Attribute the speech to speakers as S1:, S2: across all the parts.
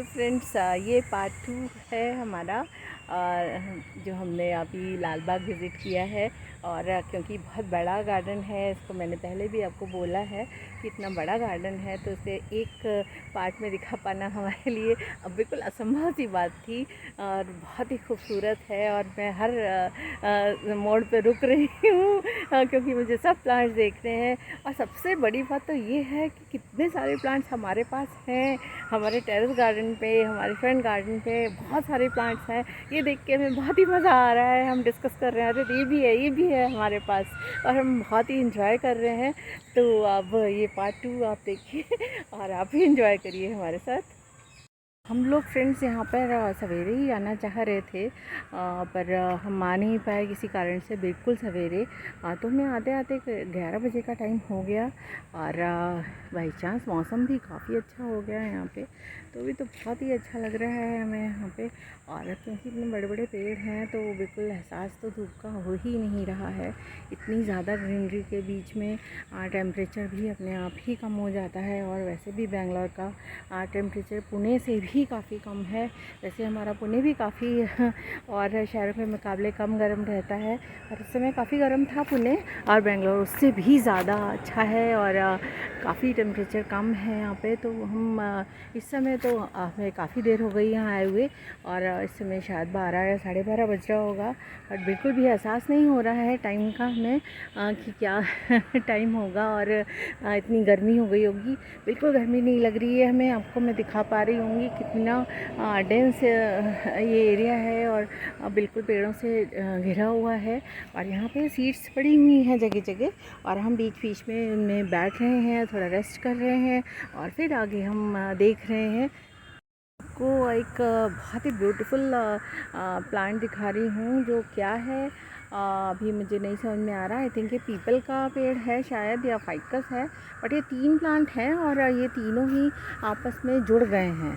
S1: तो फ्रेंड्स ये पार्ट 2 है हमारा जो हमने अभी लाल बाग विज़िट किया है। और क्योंकि बहुत बड़ा गार्डन है, इसको मैंने पहले भी आपको बोला है कि इतना बड़ा गार्डन है तो इसे एक पार्ट में दिखा पाना हमारे लिए अब बिल्कुल असंभव सी बात थी। और बहुत ही खूबसूरत है और मैं हर मोड़ पे रुक रही हूँ क्योंकि मुझे सब प्लांट्स देखने हैं। और सबसे बड़ी बात तो ये है कि कितने सारे प्लांट्स हमारे पास हैं। हमारे टेरेस गार्डन पे, हमारे फ्रंट गार्डन पे बहुत सारे प्लांट्स हैं। ये देख के हमें बहुत ही मज़ा आ रहा है। हम डिस्कस कर रहे हैं, अरे ये भी है हमारे पास, और हम बहुत ही इंजॉय कर रहे हैं। तो अब ये पार्ट 2 आप देखिए और आप भी इंजॉय करिए हमारे साथ। हम लोग फ्रेंड्स यहाँ पर सवेरे ही आना चाह रहे थे, पर हम आ नहीं पाए किसी कारण से बिल्कुल सवेरे। तो हमें आते आते 11 बजे का टाइम हो गया। और बाई चांस मौसम भी काफ़ी अच्छा हो गया है यहाँ पे, तो भी तो बहुत ही अच्छा लग रहा है हमें यहाँ पे। और क्योंकि इतने बड़े बड़े पेड़ हैं तो बिल्कुल एहसास तो धूप का हो ही नहीं रहा है। इतनी ज़्यादा ग्रीनरी के बीच में टेम्परेचर भी अपने आप ही कम हो जाता है। और वैसे भी बेंगलोर का टेम्परेचर पुणे से भी काफ़ी कम है। वैसे हमारा पुणे भी काफ़ी और शहरों के मुकाबले कम गर्म रहता है, और इस समय काफ़ी गर्म था पुणे। और बेंगलोर उससे भी ज़्यादा अच्छा है और काफ़ी टेम्परेचर कम है यहाँ पे। तो हम इस समय तो हमें काफ़ी देर हो गई यहाँ आए हुए, और इस समय शायद 12 या 12:30 बज रहा होगा। बट बिल्कुल भी एहसास नहीं हो रहा है टाइम का हमें कि क्या टाइम होगा और इतनी गर्मी हो गई होगी। बिल्कुल गर्मी नहीं लग रही है हमें। आपको मैं दिखा पा रही होंगी कितना डेंस ये एरिया है, और बिल्कुल पेड़ों से घिरा हुआ है। और यहाँ पे सीट्स पड़ी हुई हैं जगह जगह, और हम बीच बीच में उनमें बैठ रहे हैं, थोड़ा रेस्ट कर रहे हैं, और फिर आगे हम देख रहे हैं। को एक बहुत ही ब्यूटीफुल प्लांट दिखा रही हूँ, जो क्या है अभी मुझे नहीं समझ में आ रहा। आई थिंक ये पीपल का पेड़ है शायद, या फाइकस है। बट ये 3 प्लांट हैं और ये तीनों ही आपस में जुड़ गए हैं।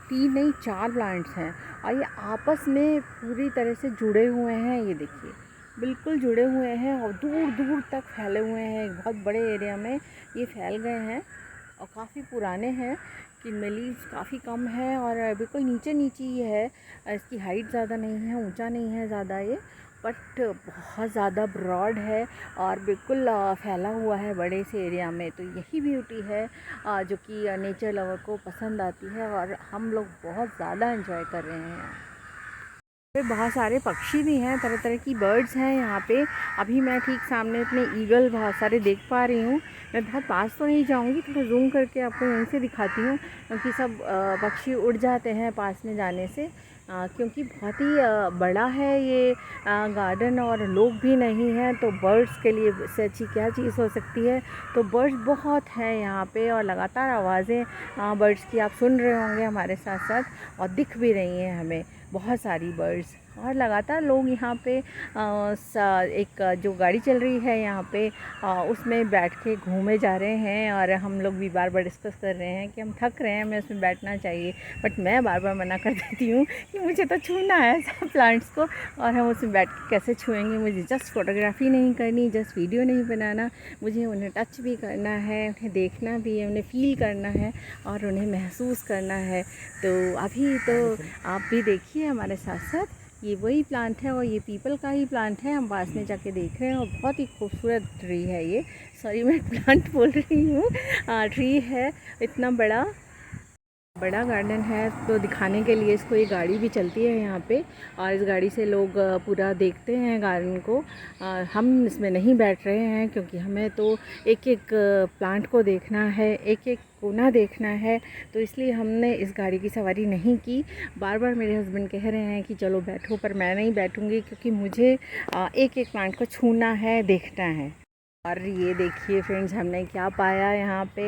S1: 3 नहीं 4 प्लांट्स हैं, और ये आपस में पूरी तरह से जुड़े हुए हैं। ये देखिए बिल्कुल जुड़े हुए हैं और दूर दूर तक फैले हुए हैं। एक बहुत बड़े एरिया में ये फैल गए हैं और काफ़ी पुराने हैं। इनमें लीव्स काफ़ी कम है और बिल्कुल नीचे नीचे ही है। इसकी हाइट ज़्यादा नहीं है, ऊंचा नहीं है ज़्यादा ये, बट बहुत ज़्यादा ब्रॉड है और बिल्कुल फैला हुआ है बड़े से एरिया में। तो यही ब्यूटी है जो कि नेचर लवर को पसंद आती है, और हम लोग बहुत ज़्यादा एंजॉय कर रहे हैं। पे बहुत सारे पक्षी भी हैं, तरह तरह की बर्ड्स हैं यहाँ पे। अभी मैं ठीक सामने अपने ईगल बहुत सारे देख पा रही हूँ। मैं बहुत पास तो नहीं जाऊँगी, थोड़ा जूम करके आपको यहीं से दिखाती हूँ, क्योंकि सब पक्षी उड़ जाते हैं पास में जाने से। क्योंकि बहुत ही बड़ा है ये गार्डन, और लोग भी नहीं हैं, तो बर्ड्स के लिए इससे अच्छी क्या चीज़ हो सकती है। तो बर्ड्स बहुत हैं यहाँ पे, और लगातार आवाज़ें बर्ड्स की आप सुन रहे होंगे हमारे साथ साथ, और दिख भी रही हैं हमें बहुत सारी बर्ड्स। और लगातार लोग यहाँ पे एक जो गाड़ी चल रही है यहाँ पे उसमें बैठ के घूमे जा रहे हैं। और हम लोग भी बार बार डिस्कस कर रहे हैं कि हम थक रहे हैं, हमें उसमें बैठना चाहिए। बट मैं बार बार मना कर देती हूँ कि मुझे तो छूना है सब प्लांट्स को, और हम उसमें बैठ के कैसे छुएंगे। मुझे जस्ट फोटोग्राफी नहीं करनी, जस्ट वीडियो नहीं बनाना, मुझे उन्हें टच भी करना है, उन्हें देखना भी है, उन्हें फ़ील करना है और उन्हें महसूस करना है। तो अभी तो आप भी देखिए हमारे साथ साथ, ये वही प्लांट है और ये पीपल का ही प्लांट है। हम पास में जाके देख रहे हैं, और बहुत ही खूबसूरत ट्री है ये। सॉरी मैं प्लांट बोल रही हूँ, ट्री है। इतना बड़ा गार्डन है, तो दिखाने के लिए इसको ये गाड़ी भी चलती है यहाँ पे, और इस गाड़ी से लोग पूरा देखते हैं गार्डन को। हम इसमें नहीं बैठ रहे हैं क्योंकि हमें तो एक एक प्लांट को देखना है, एक एक कोना देखना है, तो इसलिए हमने इस गाड़ी की सवारी नहीं की। बार बार मेरे हस्बैंड कह रहे हैं कि चलो बैठो, पर मैं नहीं बैठूँगी क्योंकि मुझे एक एक प्लांट को छूना है, देखना है। और ये देखिए फ्रेंड्स, हमने क्या पाया यहाँ पे।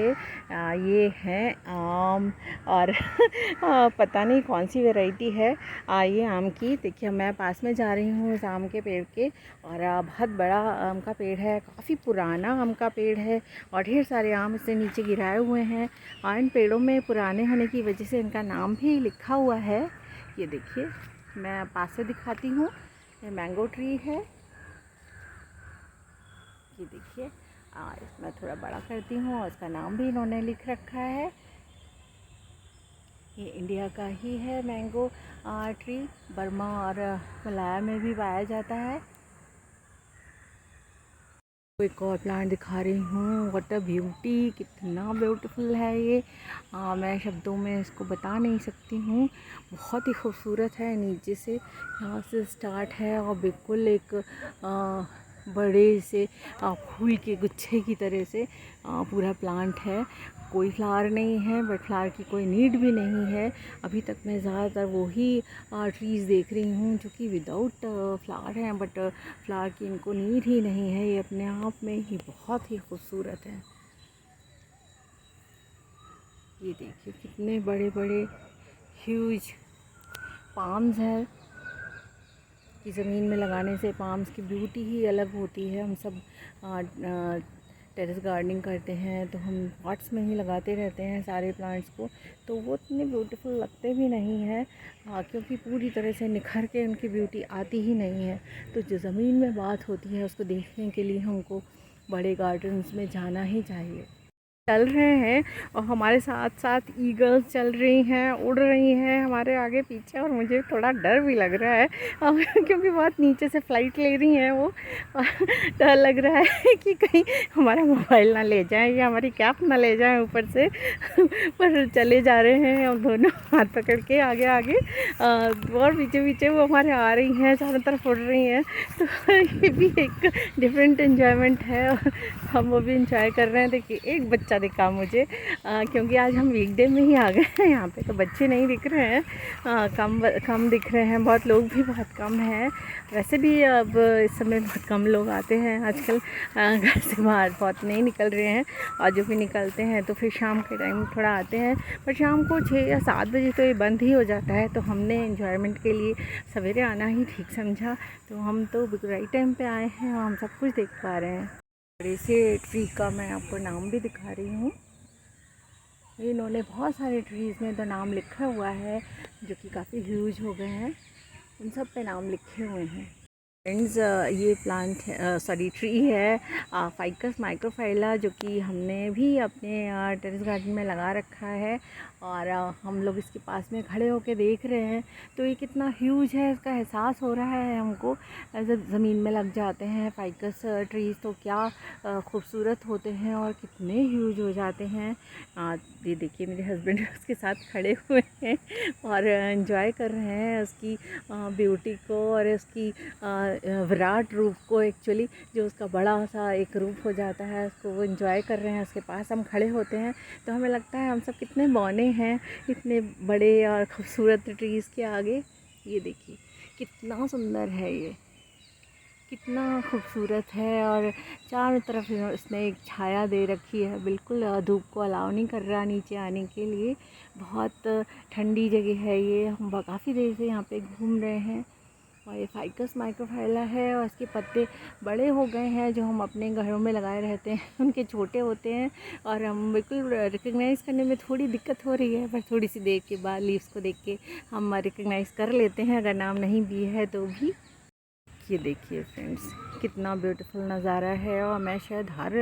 S1: ये है आम, और पता नहीं कौन सी वैरायटी है ये आम की। देखिए मैं पास में जा रही हूँ इस आम के पेड़ के, और बहुत बड़ा आम का पेड़ है, काफ़ी पुराना आम का पेड़ है, और ढेर सारे आम इससे नीचे गिराए हुए हैं। और इन पेड़ों में पुराने होने की वजह से इनका नाम भी लिखा हुआ है। ये देखिए मैं पास से दिखाती हूँ, ये मैंगो ट्री है। ये देखिए इसमें थोड़ा बड़ा करती हूँ, और इसका नाम भी इन्होंने लिख रखा है। ये इंडिया का ही है मैंगो ट्री। बर्मा और मलाया में भी पाया जाता है। एक और प्लांट दिखा रही हूँ। व्हाट अ ब्यूटी, कितना ब्यूटीफुल है ये। मैं शब्दों में इसको बता नहीं सकती हूँ। बहुत ही खूबसूरत है। नीचे से यहाँ से स्टार्ट है और बिल्कुल एक बड़े से फूल के गुच्छे की तरह से पूरा प्लांट है। कोई फ्लावर नहीं है, बट फ्लावर की कोई नीड भी नहीं है। अभी तक मैं ज़्यादातर वही ट्रीज़ देख रही हूँ जो कि विदाउट फ्लावर हैं, बट फ्लावर की इनको नीड ही नहीं है। ये अपने आप में ही बहुत ही खूबसूरत है। ये देखिए कितने बड़े बड़े ह्यूज पाम्स हैं कि ज़मीन में लगाने से पाम्स की ब्यूटी ही अलग होती है। हम सब टेरेस गार्डनिंग करते हैं तो हम पॉट्स में ही लगाते रहते हैं सारे प्लांट्स को, तो वो इतने ब्यूटीफुल लगते भी नहीं हैं क्योंकि पूरी तरह से निखर के उनकी ब्यूटी आती ही नहीं है। तो जो ज़मीन में बात होती है उसको देखने के लिए हमको बड़े गार्डन्स में जाना ही चाहिए। चल रहे हैं और हमारे साथ साथ ईगल्स चल रही हैं, उड़ रही हैं हमारे आगे पीछे, और मुझे थोड़ा डर भी लग रहा है क्योंकि बहुत नीचे से फ्लाइट ले रही हैं वो। डर लग रहा है कि कहीं हमारा मोबाइल ना ले जाए या हमारी कैप ना ले जाए ऊपर से पर चले जा रहे हैं हम दोनों हाथ पकड़ के आगे आगे, और पीछे पीछे वो हमारे आ रही हैं, चारों तरफ उड़ रही हैं। तो ये भी एक डिफरेंट एन्जॉयमेंट है और हम वो भी इंजॉय कर रहे हैं। देखिए एक बच्चा दिखा मुझे क्योंकि आज हम वीकडे में ही आ गए हैं यहाँ पे, तो बच्चे नहीं दिख रहे हैं, कम दिख रहे हैं। बहुत लोग भी बहुत कम हैं। वैसे भी अब इस समय बहुत कम लोग आते हैं आजकल, घर से बाहर बहुत नहीं निकल रहे हैं, और जो भी निकलते हैं तो फिर शाम के टाइम थोड़ा आते हैं। पर शाम को 6 या 7 बजे तो ये बंद ही हो जाता है, तो हमने एंजॉयमेंट के लिए सवेरे आना ही ठीक समझा। तो हम तो राइट टाइम पे आए हैं और हम सब कुछ देख पा रहे हैं। बड़े से ट्री का मैं आपको नाम भी दिखा रही हूँ। इन्होंने बहुत सारे ट्रीज़ में तो नाम लिखा हुआ है जो कि काफ़ी ह्यूज हो गए हैं, उन सब पे नाम लिखे हुए हैं। फ्रेंड्स ये प्लांट सॉरी ट्री है फाइकस माइक्रोफाइला, जो कि हमने भी अपने टेरेस गार्डन में लगा रखा है, और हम लोग इसके पास में खड़े होकर देख रहे हैं। तो ये कितना ह्यूज है इसका एहसास हो रहा है हमको। जब ज़मीन में लग जाते हैं फाइकस ट्रीज़ तो क्या खूबसूरत होते हैं और कितने ह्यूज हो जाते हैं। ये देखिए मेरे हस्बैंड उसके साथ खड़े हुए हैं और एंजॉय कर रहे हैं उसकी ब्यूटी को और उसकी विराट रूप को। एक्चुअली जो उसका बड़ा सा एक रूप हो जाता है उसको वो एंजॉय कर रहे हैं। उसके पास हम खड़े होते हैं तो हमें लगता है हम सब कितने बौने हैं इतने बड़े और ख़ूबसूरत ट्रीज़ के आगे। ये देखिए कितना सुंदर है, ये कितना खूबसूरत है, और चारों तरफ इसने एक छाया दे रखी है। बिल्कुल धूप को अलाउ नहीं कर रहा नीचे आने के लिए। बहुत ठंडी जगह है ये। हम काफ़ी देर से यहाँ पे घूम रहे हैं, और ये फाइकस माइक्रोफाइला है और इसके पत्ते बड़े हो गए हैं। जो हम अपने घरों में लगाए रहते हैं उनके छोटे होते हैं, और हम बिल्कुल रिकग्नाइज़ करने में थोड़ी दिक्कत हो रही है, पर थोड़ी सी देर के बाद लीव्स को देख के हम रिकग्नाइज़ कर लेते हैं अगर नाम नहीं भी है तो भी। ये देखिए फ्रेंड्स कितना ब्यूटीफुल नज़ारा है, और मैं शायद हर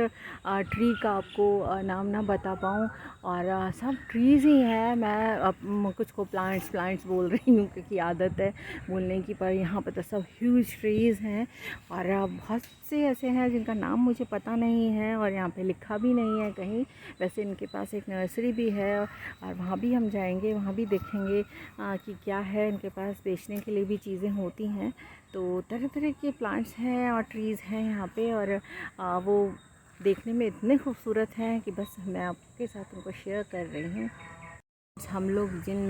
S1: ट्री का आपको नाम ना बता पाऊँ, और सब ट्रीज़ ही हैं। मैं अब कुछ को प्लांट्स बोल रही हूँ क्योंकि आदत है बोलने की, पर यहाँ पर तो सब ह्यूज ट्रीज़ हैं, और बहुत से ऐसे हैं जिनका नाम मुझे पता नहीं है और यहाँ पे लिखा भी नहीं है कहीं। वैसे इनके पास एक नर्सरी भी है और वहाँ भी हम जाएंगे, वहाँ भी देखेंगे कि क्या है इनके पास। बेचने के लिए भी चीज़ें होती हैं, तो तरह तरह के प्लांट्स हैं और ट्रीज़ हैं यहाँ पे, और वो देखने में इतने खूबसूरत हैं कि बस मैं आपके साथ उनको शेयर कर रही हूँ। हम लोग जिन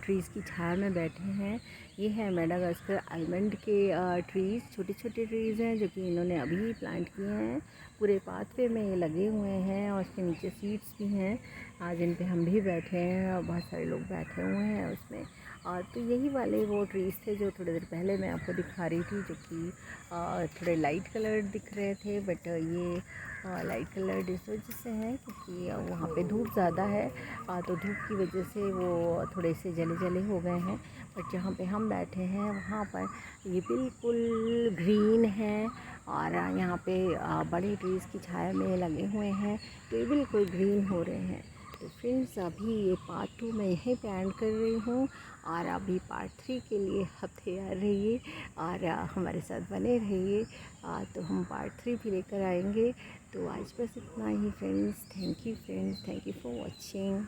S1: ट्रीज़ की छाया में बैठे हैं ये है मेडागास्कर आलमंड के ट्रीज़। छोटे छोटे ट्रीज़ हैं जो कि इन्होंने अभी प्लांट किए हैं। पूरे पाथवे में ये लगे हुए हैं और उसके नीचे सीट्स भी हैं जिन पे हम भी बैठे हैं, और बहुत सारे लोग बैठे हुए हैं उसमें। और तो यही वाले वो ट्रीज़ थे जो थोड़ी देर पहले मैं आपको दिखा रही थी, जो कि थोड़े लाइट कलर दिख रहे थे, बट ये लाइट कलर इस वजह से है क्योंकि वहाँ पे धूप ज़्यादा है, तो धूप की वजह से वो थोड़े से जले जले हो गए हैं। बट जहाँ पे हम बैठे हैं वहाँ पर ये बिल्कुल ग्रीन है, और यहाँ पे बड़े ट्रीज़ की छाया में लगे हुए हैं तो ये बिल्कुल ग्रीन हो रहे हैं। तो फ्रेंड्स अभी ये पार्ट 2 मैं यहीं पे एंड कर रही हूँ, और अभी पार्ट 3 के लिए आप तैयार रहिए और हमारे साथ बने रहिए। तो हम पार्ट 3 भी लेकर आएंगे। तो आज बस इतना ही friends. Thank you friends, thank you for watching.